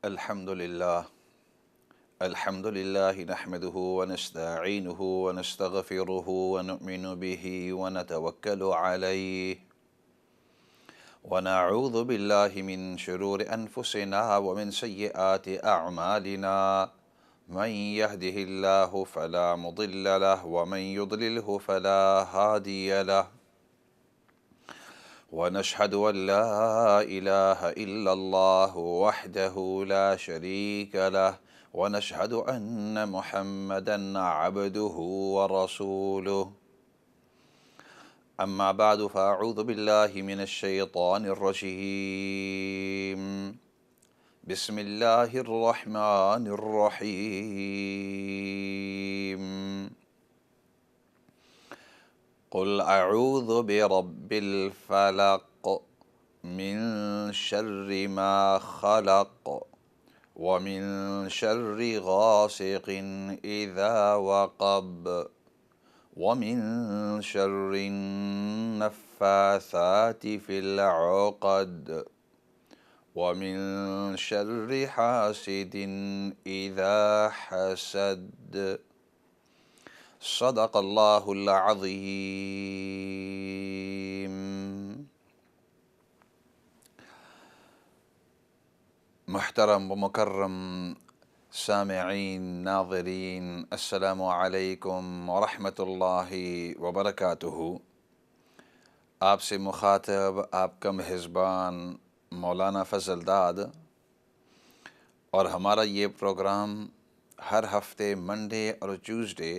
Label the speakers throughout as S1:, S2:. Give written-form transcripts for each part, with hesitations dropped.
S1: अल्हम्दुलिल्लाह अल्हम्दुलिल्लाहि नहमदुहु व नस्तईनुहु व नस्तगफिरुहु व नुमिनु बिही व नतवक्कलु अलैहि व नऊज़ु बिल्लाहि मिन शुरूरि अनफुसिना व मिन सय्यिआति अअमालिना मन यहदिहिल्लाहु फला मुदिल्ल लहु व मन युद्लिलहु फला हादिय लहु ونشهد أن لا إله إلا الله وحده لا شريك له ونشهد أن محمدا عبده ورسوله أما بعد فأعوذ بالله من الشيطان الرجيم بسم الله الرحمن الرحيم قل أعوذ برب الفلق من شر ما خلق ومن شر غاسق إذا وقب ومن شر النفاثات في العقد ومن شر حاسد إذا حسد صدق अल्लाहुल अज़ीम। मुहतरम व मुकर्रम सामिईन नाज़रीन, अस्सलामु अलैकुम व रहमतुल्लाहि व बरकातुहू। आपसे मुखातब आपका मेज़बान मौलाना फ़ज़लदाद, और हमारा ये प्रोग्राम हर हफ्ते मंडे और ट्यूसडे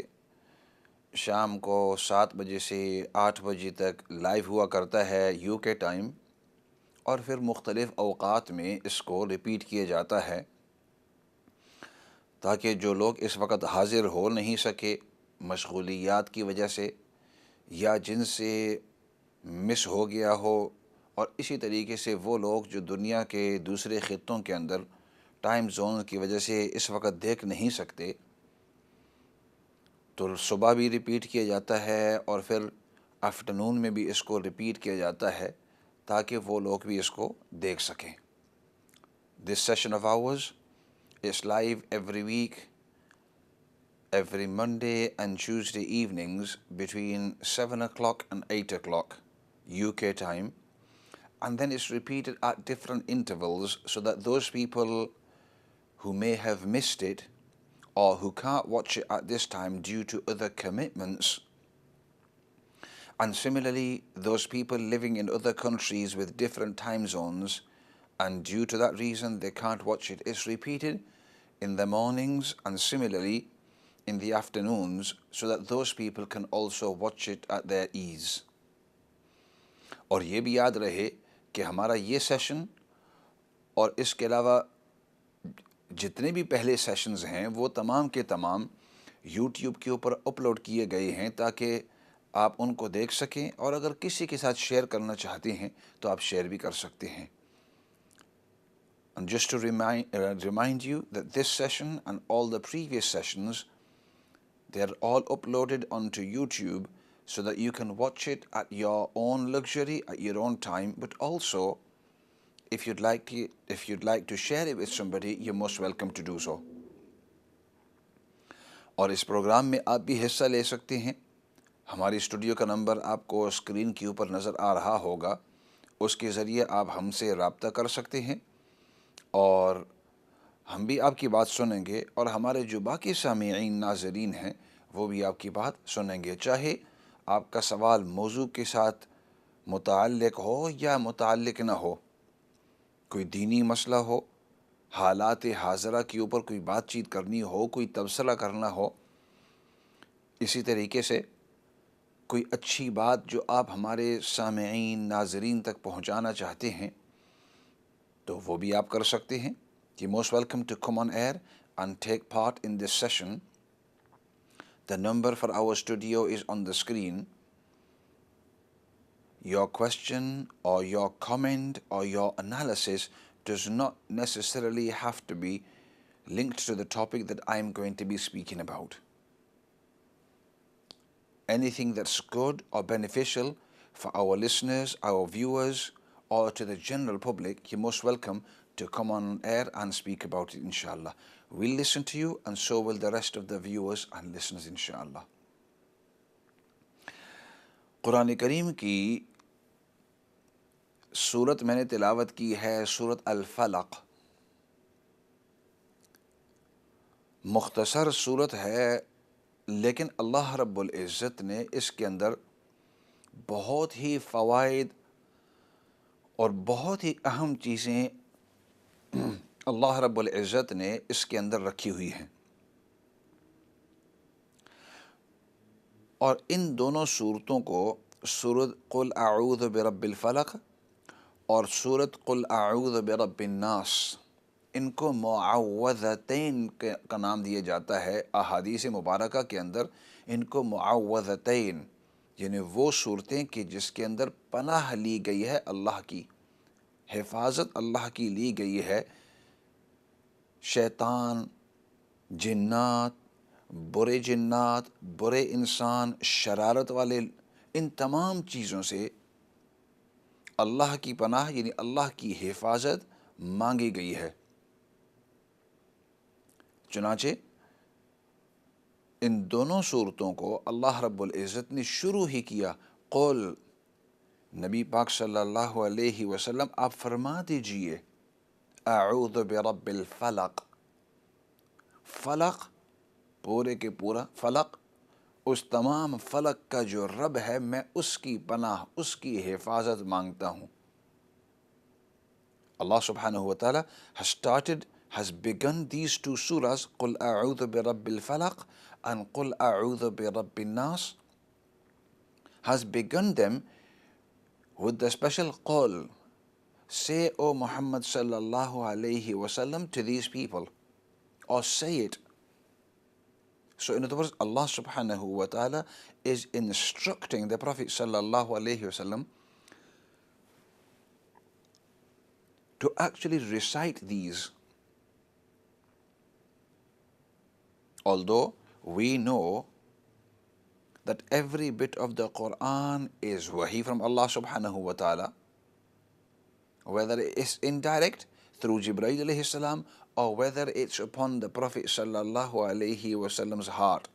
S1: शाम को 7 बजे से 8 बजे तक लाइव हुआ करता है यूके टाइम, और फिर मुख्तलिफ़ अवकात में इसको रिपीट किया जाता है ताकि जो लोग इस वक्त हाज़िर हो नहीं सके मशगूलियात की वजह से, या जिनसे मिस हो गया हो, और इसी तरीके से वो लोग जो दुनिया के दूसरे ख़ित्तों के अंदर टाइम जोन की वजह से इस वक्त देख नहीं सकते, तो सुबह भी रिपीट किया जाता है और फिर आफ्टरनून में भी इसको रिपीट किया जाता है ताकि वो लोग भी इसको देख सकें। This session of ours is live every week, every Monday and Tuesday evenings between 7 o'clock and 8 o'clock UK time, and then it's repeated at different intervals so that those people who may have missed it or who can't watch it at this time due to other commitments, and similarly those people living in other countries with different time zones and due to that reason they can't watch it, is repeated in the mornings and similarly in the afternoons so that those people can also watch it at their ease. और ये भी याद रहे कि हमारा ये session और इसके अलावा जितने भी पहले सेशंस हैं वो तमाम के तमाम यूट्यूब के ऊपर अपलोड किए गए हैं ताकि आप उनको देख सकें, और अगर किसी के साथ शेयर करना चाहते हैं तो आप शेयर भी कर सकते हैं। And just to remind you that this session and all the previous sessions, they are all uploaded onto YouTube so that you can watch it at your own luxury, at your own time, but also if you'd like to share it with somebody, you're most welcome to do so. और इस programme में आप भी हिस्सा ले सकते हैं। हमारी स्टूडियो का नंबर आपको स्क्रीन के ऊपर नज़र आ रहा होगा, उसके ज़रिए आप हमसे रब्ता कर सकते हैं और हम भी आपकी बात सुनेंगे, और हमारे जो बाकी सामीईन नाज़रीन हैं वो भी आपकी बात सुनेंगे, चाहे आपका सवाल मौजू के साथ मुताल्लिक़ हो या मुताल्लिक़ न हो, कोई दीनी मसला हो, हालात हाज़रा के ऊपर कोई बातचीत करनी हो, कोई तबसरा करना हो, इसी तरीके से कोई अच्छी बात जो आप हमारे सामीईन नाज़रीन तक पहुँचाना चाहते हैं तो वो भी आप कर सकते हैं। You're most welcome to come on air and take part in this session. The number for our studio is on the screen. Your question or your comment or your analysis does not necessarily have to be linked to the topic that I am going to be speaking about. Anything that's good or beneficial for our listeners, our viewers, or to the general public, you're most welcome to come on air and speak about it, inshallah. We'll listen to you, and so will the rest of the viewers and listeners, inshallah. Quran करीम की सूरत मैंने तिलावत की है सूरत अल-फलक। मुख्तसर सूरत है, लेकिन अल्लाह रब्बुल इज़्ज़त ने इसके अंदर बहुत ही फ़वाइद और बहुत ही अहम चीज़ें अल्लाह रब्बुल इज़्ज़त ने इसके अंदर रखी हुई हैं। और इन दोनों सूरतों को सूरत कुल अऊज़ु बिरब्बिल फ़लक और सूरत कुल अऊज़ु बिरब्बिन नास, इनको मुअव्वज़तैन का नाम दिया जाता है। अहादीस मुबारका के अंदर इनको मुअव्वज़तैन, यानी वो सूरतें कि जिसके अंदर पनाह ली गई है, अल्लाह की हिफाजत अल्लाह की ली गई है शैतान, जिन्नात, बुरे जिन्नात, बुरे इंसान, शरारत वाले, इन तमाम चीज़ों से अल्लाह की पनाह यानी अल्लाह की हिफाजत मांगी गई है। चुनाचे इन दोनों सूरतों को अल्लाह रब्बुल इज़्ज़त ने शुरू ही किया, क़ुल, नबी पाक सल्लल्लाहु अलैहि वसल्लम आप फरमा दीजिए, अऊज़ु बिरब्बिल फ़लक। फ़लक पूरे के पूरा फ़लक, उस तमाम फ़लक का जो रब है, मैं उसकी पनाह, उसकी हिफाजत मांगता हूँ। Allah subhanahu wa ta'ala has begun these two surahs, Qul a'udhu bi rabbil falaq and Qul a'udhu bi rabbin nas, has begun them with the special Qul. Say, O Muhammad sallallahu alayhi wasallam, to these people, or say it. So in other words, Allah subhanahu wa ta'ala is instructing the Prophet sallallahu alayhi wasallam to actually recite these. Although we know that every bit of the Quran is wahi from Allah subhanahu wa ta'ala, whether it is indirect through Jibreel alayhi salam or whether it's upon the Prophet sallallahu alayhi wasallam's heart.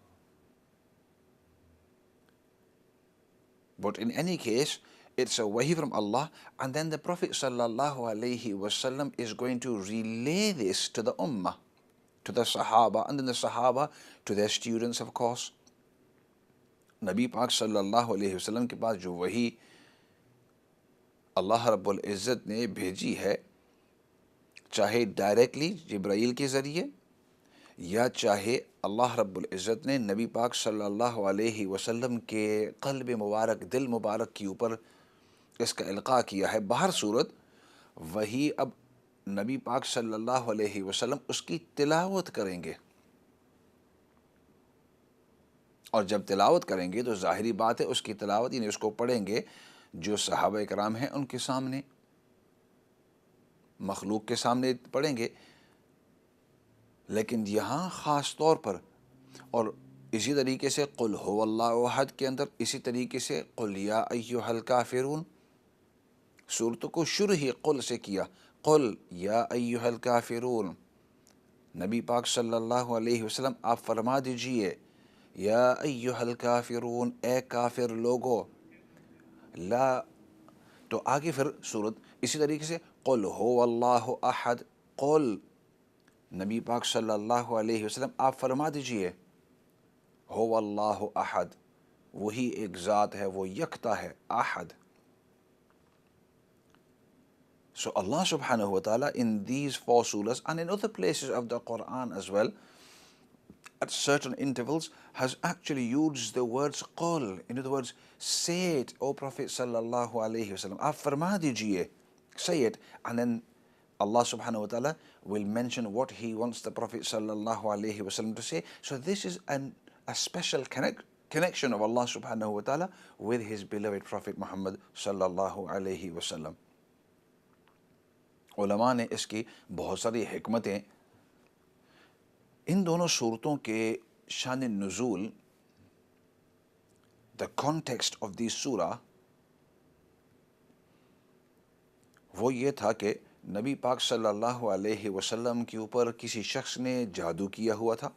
S1: But in any case, it's a wahi from Allah, and then the Prophet sallallahu alayhi wasallam is going to relay this to the ummah, to the Sahaba, and then the Sahaba to their students, of course. नबी पाक सल्लल्लाहु अलैहि वसल्लम के पास जो वही अल्लाह रब्बुल इज़्ज़त ने भेजी है, चाहे डायरेक्टली जिब्राइल के ज़रिए या चाहे अल्लाह रब्बुल इज़्ज़त ने नबी पाक सल्लल्लाहु अलैहि वसल्लम के क़ल्ब मुबारक, दिल मुबारक के ऊपर इसका इल्क़ा किया है, बाहर सूरत, वही अब नबी पाक सल्लल्लाहु अलैहि वसल्लम उसकी तिलावत करेंगे। और जब तिलावत करेंगे तो ज़ाहिरी बात है उसकी तिलावत यानी उसको पढ़ेंगे जो सहाबा इकराम हैं उनके सामने, मखलूक के सामने पढ़ेंगे। लेकिन यहाँ ख़ास तौर पर, और इसी तरीके से कुल हुवल्लाहु अहद के अंदर इसी तरीके से कुल या अय्युहल काफ़िरून, सूरत को शुरू ही कुल से किया, कुल या अय्युहल काफ़िरून। नबी पाक सल्लल्लाहु अलैहि वसल्लम आप फरमा दीजिए, या अय्युहल काफ़िरून, ए काफिर लोगो, ला, तो आगे फिर सूरत इसी तरीके से कुल हुवल्लाहु अहद, कुल, नबी पाक सल्लल्लाहु अलैहि वसल्लम आप फरमा दीजिए, हुवल्लाहु अहद, वही एक ज़ात है, वो यकता है, अहद। So Allah subhanahu wa ta'ala in these four surahs and in other places of the Quran as well, at certain intervals, has actually used the words qul. In other words, say it, O Prophet sallallahu alayhi wasallam, aap farma dijiye, say it, and then Allah subhanahu wa ta'ala will mention what he wants the Prophet sallallahu alayhi wasallam to say. So this is a special connection of Allah subhanahu wa ta'ala with his beloved Prophet Muhammad sallallahu alayhi wasallam. उलमा ने इसकी बहुत सारी हिकमतें, इन दोनों सूरतों के शान नुज़ूल, the context of this सूरा, वो ये था कि नबी पाक सल्लल्लाहु अलैहि वसल्लम के ऊपर किसी शख्स ने जादू किया हुआ था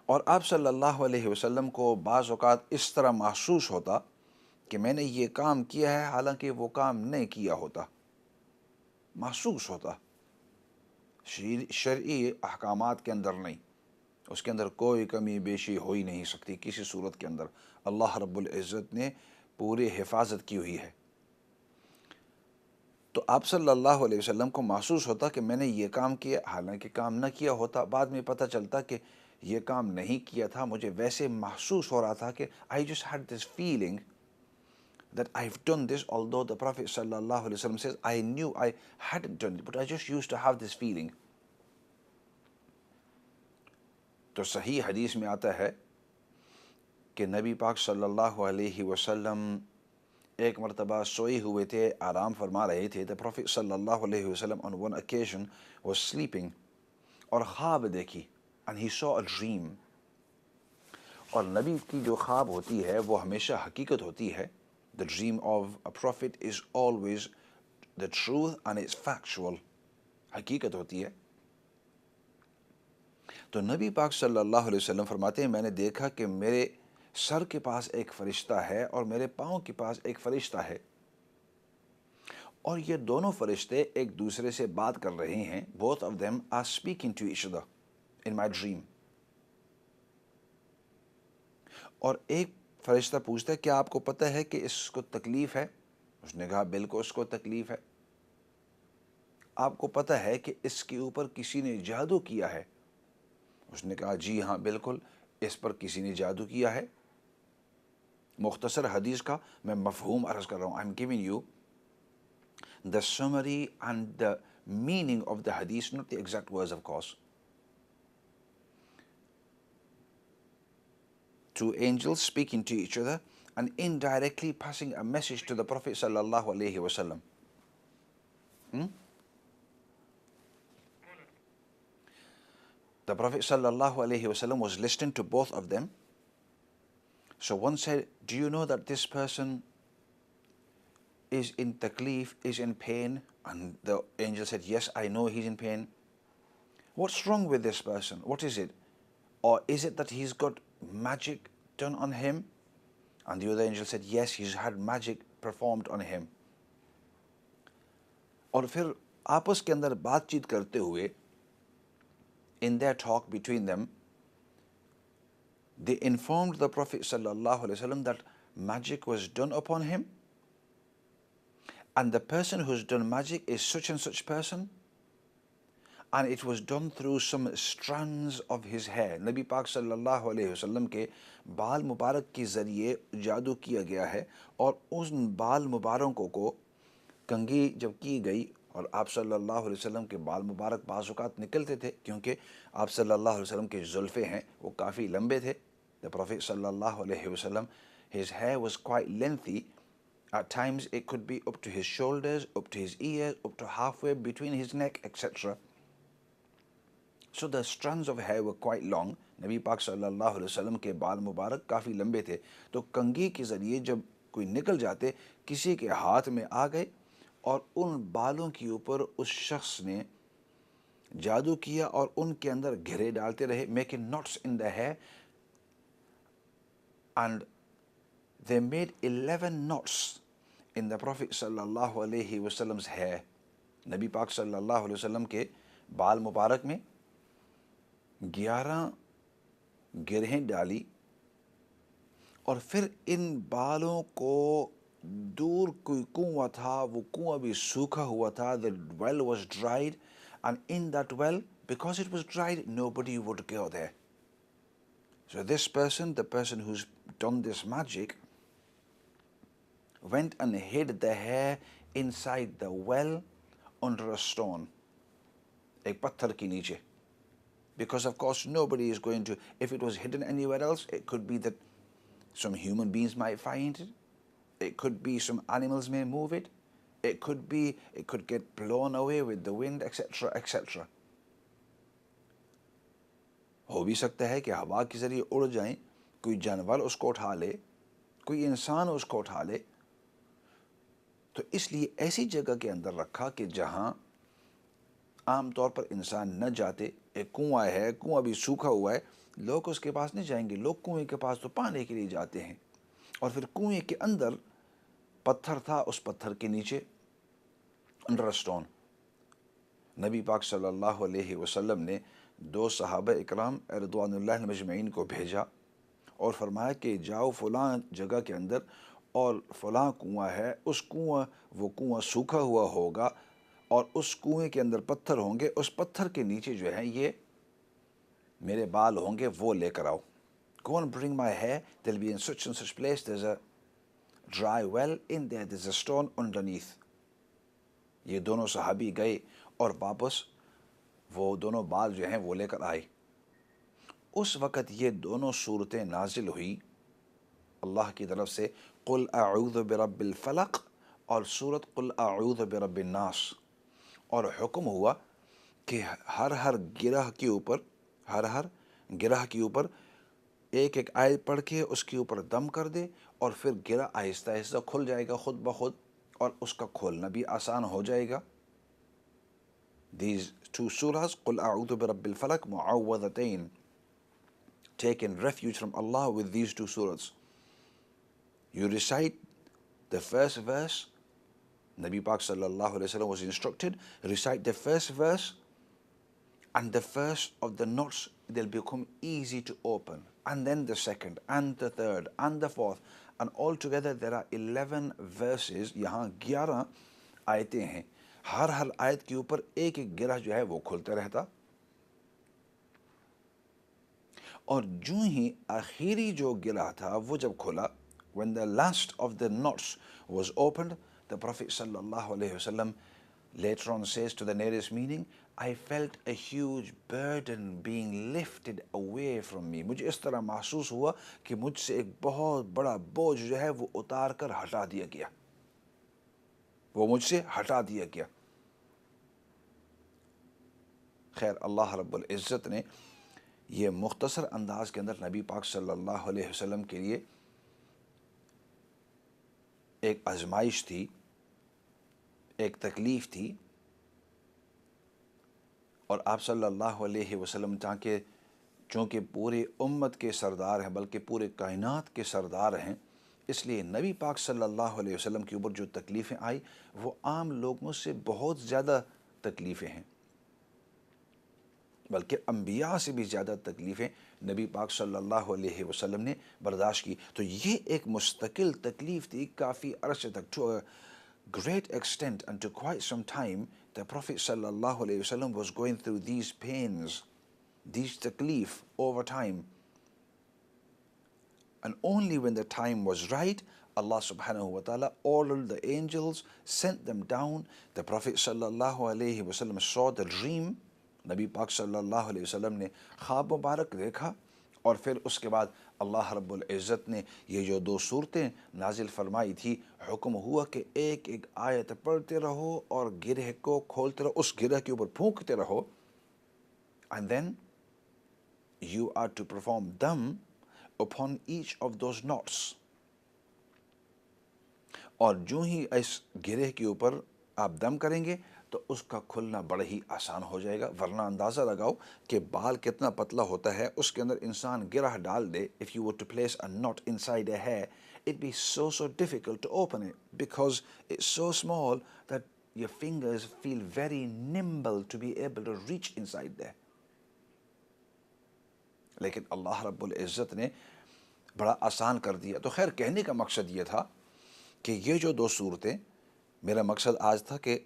S1: और आप सल्लल्लाहु अलैहि वसल्लम को बाज़ औक़ात इस तरह महसूस होता कि मैंने ये काम किया है, हालांकि वो काम नहीं किया होता, महसूस होता, शरई अहकामात के अंदर नहीं, उसके अंदर कोई कमी बेशी हो ही नहीं सकती किसी सूरत के अंदर। अल्लाह रब्बुल इज़्ज़त ने पूरी हिफाजत की हुई है। तो आप सल्लल्लाहु अलैहि वसल्लम को महसूस होता कि मैंने ये काम किया, हालांकि काम न किया होता। बाद में पता चलता कि ये काम नहीं किया था, मुझे वैसे महसूस हो रहा था कि I just had this feeling that I've done this, although the Prophet sallallahu alaihi wasallam says I knew I hadn't done it, but I just used to have this feeling. तो सही हदीस में आता है कि नबी पाक सल्लल्लाहु अलैहि वसल्लम एक मरतबा सोए हुए थे, आराम फरमा रहे थे। द प्रॉफिट सल्लल्लाहु अलैहि वसल्लम on one occasion was sleeping और ख्वाब देखी, and he saw a dream। और नबी की जो ख्वाब होती है वो हमेशा हकीकत होती है। The dream of a prophet is always the truth and it's factual, हकीकत होती है। तो नबी पाक सल्लल्लाहु अलैहि वसल्लम फरमाते हैं, मैंने देखा कि मेरे सर के पास एक फ़रिश्ता है और मेरे पाँव के पास एक फ़रिश्ता है, और ये दोनों फ़रिश्ते एक दूसरे से बात कर रहे हैं। Both of them are speaking to each other in my dream. और एक फ़रिश्ता पूछता है, क्या आपको पता है कि इसको तकलीफ़ है? उसने कहा, बिल्कुल उसको तकलीफ़ है। आपको पता है कि इसके ऊपर किसी ने जादू किया है? उसने कहा, जी हाँ बिल्कुल, इस पर किसी ने जादू किया है। मुख्तसर हदीस का मैं मफ़हूम अर्ज़ कर रहा हूँ। I am giving you the summary and the meaning of the हदीस, not the exact words of course. Two angels speaking to each other and indirectly passing a message to the Prophet sallallahu alaihi wasallam. The Prophet sallallahu alaihi wasallam was listening to both of them. So one said, do you know that this person is in taklif, is in pain? And the angel said, yes, I know he's in pain. What's wrong with this person? What is it? Or is it that he's got magic done on him? And the other angel said, yes, he's had magic performed on him. और फिर आपस के अंदर बातचीत करते हुए, in their talk between them, they informed the Prophet sallallahu alaihi wasallam that magic was done upon him, and the person who's done magic is such and such person, and it was done through some strands of his hair. नबी पाक सल्लल्लाहु अलैहि वसल्लम के बाल मुबारक के ज़रिए जादू किया गया है, और उन बाल मुबारकों को कंघी जब की गई, और आप सल्लल्लाहु अलैहि वसल्लम के बाल मुबारक बाज़-औक़ात निकलते थे, क्योंकि आप सल्लल्लाहु अलैहि वसल्लम के ज़ुल्फ़े हैं वो काफ़ी लंबे थे। द प्रॉफिट सल्लल्लाहु अलैहि वसल्लम, his hair was quite lengthy. At times it could be up to his shoulders, up to his ears, up to halfway between his neck, etc. So the strands of hair were quite long. नबी पाक सल्लल्लाहु अलैहि वसल्लम के बाल मुबारक काफ़ी लंबे थे, तो कंघी के ज़रिए जब कोई निकल जाते, किसी के हाथ में आ गए, और उन बालों के ऊपर उस शख्स ने जादू किया और उनके अंदर घेरे डालते रहे, making knots in the hair, and they made 11 knots in the Prophet sallallahu alaihi wasallam's hair. नबी पाक सल्लल्लाहु अलैहि वसल्लम के बाल मुबारक में 11 गिरहें डाली, और फिर इन बालों को दूर कोई कुआं था, वो कुआं भी सूखा हुआ था। The well was dried, and in that well, because it was dried, nobody would go there. So this person, the person who's done this magic, went and hid the hair inside the well under a stone, एक पत्थर के नीचे. Because of course nobody is going to, if it was hidden anywhere else, it could be that some human beings might find it, it could be some animals may move it, it could get blown away with the wind, etc. etc. हो भी सकता है कि हवा के ज़रिए उड़ जाएं, कोई जानवर उसको उठा ले, कोई इंसान उसको उठा ले। तो इसलिए ऐसी जगह के अंदर रखा कि जहाँ आम तौर पर इंसान न जाते। एक कुआं है, कुआं भी सूखा हुआ है, लोग उसके पास नहीं जाएंगे। लोग कुएं के पास तो पानी के लिए जाते हैं। और फिर कुएं के अंदर पत्थर था, उस पत्थर के नीचे अंडर स्टोन नबी पाक सल्लल्लाहु अलैहि वसल्लम ने दो सहाबा इकराम रिदवानुल्लाह मजमईन को भेजा और फरमाया कि जाओ फ़लाँ जगह के अंदर और फ़लाँ कुआं है, उस वो कुआं सूखा हुआ होगा और उस कुएं के अंदर पत्थर होंगे, उस पत्थर के नीचे जो है ये मेरे बाल होंगे, वो लेकर आओ। Go and bring my hair, they'll be in such and such place, there's a dry well in there, there's a stone underneath. ये दोनों सहाबी गए और वापस वो दोनों बाल जो हैं वो लेकर आए। उस वक़्त ये दोनों सूरतें नाजिल हुई अल्लाह की तरफ से, कुल अऊज़ु बिरब्बिल फलक और सूरत कुल अऊज़ु बिरब्बिन नास। और हुक्म हुआ कि हर गिरह के ऊपर एक एक आयत पढ़ के उसके ऊपर दम कर दे और फिर गिरह आहिस्ता आहिस्ता खुल जाएगा खुद ब खुद और उसका खोलना भी आसान हो जाएगा। These two surahs, Qul A'udhu bi Rabbil Falak, Mu'awwadhatayn, taking refuge from Allah with these two surahs. You recite the first verse, Nabi Pak sallallahu alayhi wa sallam was instructed, recite the first verse and the first of the knots, they'll become easy to open. And then the second and the third and the fourth. And altogether there are 11 verses, यहाँ 11 आयतें हैं। हर आयत के ऊपर एक एक गिरह जो है वो खुलता रहता। और जो ही आखिरी जो गिरह था वो जब खुला, when the last of the knots was opened, the Prophet sallallahu alaihi wasallam later on says to the nearest meaning, I felt a huge burden being lifted away from me. मुझे इस तरह महसूस हुआ कि मुझसे एक बहुत बड़ा बोझ जो है वो उतार कर हटा दिया गया, वो मुझसे हटा दिया गया। खैर, अल्लाह रब्बुल इज़्ज़त ने ये मुख्तसर अंदाज के अंदर नबी पाक सल्लल्लाहु अलैहि वसल्लम के लिए एक आजमाइश थी, एक तकलीफ़ थी। और आप सल्लल्लाहु अलैहि वसल्लम चूँकि पूरी उम्मत के सरदार हैं, बल्कि पूरे कायनात के सरदार हैं, इसलिए नबी पाक सल्लल्लाहु अलैहि वसल्लम के ऊपर जो तकलीफ़ें आई वो आम लोगों से बहुत ज़्यादा तकलीफ़ें हैं, बल्कि अम्बिया से भी ज़्यादा तकलीफ़ें नबी पाक सल्लल्लाहु अलैहि वसल्लम ने बर्दाश्त की। तो ये एक मुस्तकिल तकलीफ़ थी काफ़ी अरसे तक, to a great extent and to quite some time. The Prophet sallallahu alaihi wasallam was going through these pains, these taklif over time. And only when the time was right, Allah subhanahu wa ta'ala ordered the angels, sent them down. The Prophet sallallahu alaihi wasallam saw the dream. Nabi Pak sallallahu alaihi wasallam ने ख्वाब मुबारक देखा और फिर उसके बाद अल्लाह रब्बुल इज़्ज़त ने ये जो दो सूरतें नाजिल फरमाई थी, हुक्म हुआ कि एक एक आयत पढ़ते रहो और गिरह को खोलते रहो, उस गिरह के ऊपर फूंकते रहो। And then you are to perform dam upon each of those knots. और जो ही इस गिरह के ऊपर आप दम करेंगे तो उसका खुलना बड़ा ही आसान हो जाएगा। वरना अंदाज़ा लगाओ कि बाल कितना पतला होता है, उसके अंदर इंसान गिरह डाल दे, if you were to place a knot inside a hair, it be so difficult to open it because it's so small that your fingers feel very nimble to be able to reach inside there. लेकिन अल्लाह रब्बुल इज़्ज़त ने बड़ा आसान कर दिया। तो खैर, कहने का मकसद ये था कि ये जो दो सूरतें, मेरा मकसद आज था कि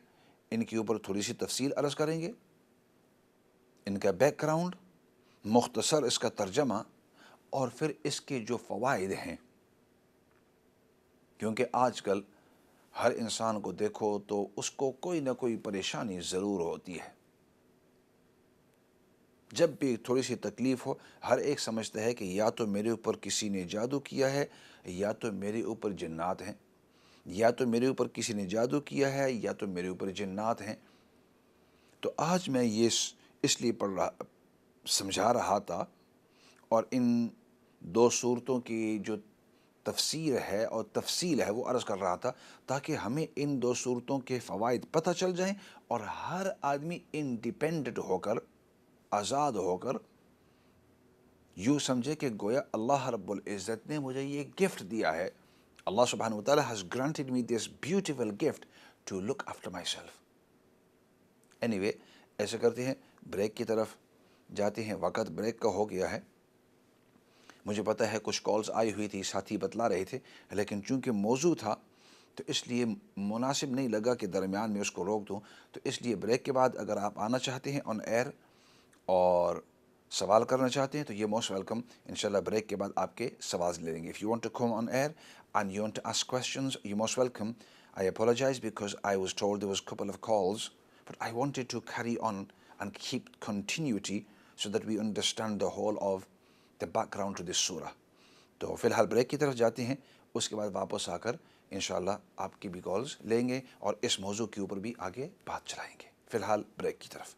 S1: इनके ऊपर थोड़ी सी तफसील अर्ज़ करेंगे, इनका बैकग्राउंड, मुख्तसर इसका तर्जमा और फिर इसके जो फ़वाइद हैं। क्योंकि आजकल हर इंसान को देखो तो उसको कोई ना कोई परेशानी ज़रूर होती है। जब भी थोड़ी सी तकलीफ़ हो, हर एक समझता है कि या तो मेरे ऊपर किसी ने जादू किया है, या तो मेरे ऊपर जिन्नात हैं, या तो मेरे ऊपर किसी ने जादू किया है, या तो मेरे ऊपर जिन्नात हैं। तो आज मैं ये इसलिए समझा रहा था और इन दो सूरतों की जो तफसीर है और तफसील है वो अर्ज़ कर रहा था, ताकि हमें इन दो सूरतों के फ़वाइद पता चल जाएं और हर आदमी इंडिपेंडेंट होकर, आज़ाद होकर यूँ समझे कि गोया अल्लाह रब्बुल इज़्ज़त ने मुझे ये गिफ्ट दिया है। अल्लाह सुब्हानहू व तआला has granted me this beautiful gift to look after myself. Anyway, ऐसे करते हैं, ब्रेक की तरफ जाते हैं। वक़्त ब्रेक का हो गया है। मुझे पता है कुछ कॉल्स आई हुई थी, साथी बतला रहे थे, लेकिन चूँकि मौजू था तो इसलिए मुनासिब नहीं लगा कि दरमियान में उसको रोक दूँ। तो इसलिए ब्रेक के बाद अगर आप आना चाहते हैं ऑन एयर और सवाल करना चाहते हैं तो ये मोस्ट वेलकम। इंशाल्लाह ब्रेक के बाद आपके सवाल ले लेंगे। If you want to come on air and you want to ask questions, you most welcome. I apologise because I was told there was couple of calls, but I wanted to carry on and keep continuity so that we understand the whole of the background to this surah. तो फ़िलहाल break की तरफ जाते हैं, उसके बाद वापस आकर इंशाल्लाह आपकी भी कॉल्स लेंगे और इस मौजू के ऊपर भी आगे बात चलाएंगे। फ़िलहाल ब्रेक की तरफ।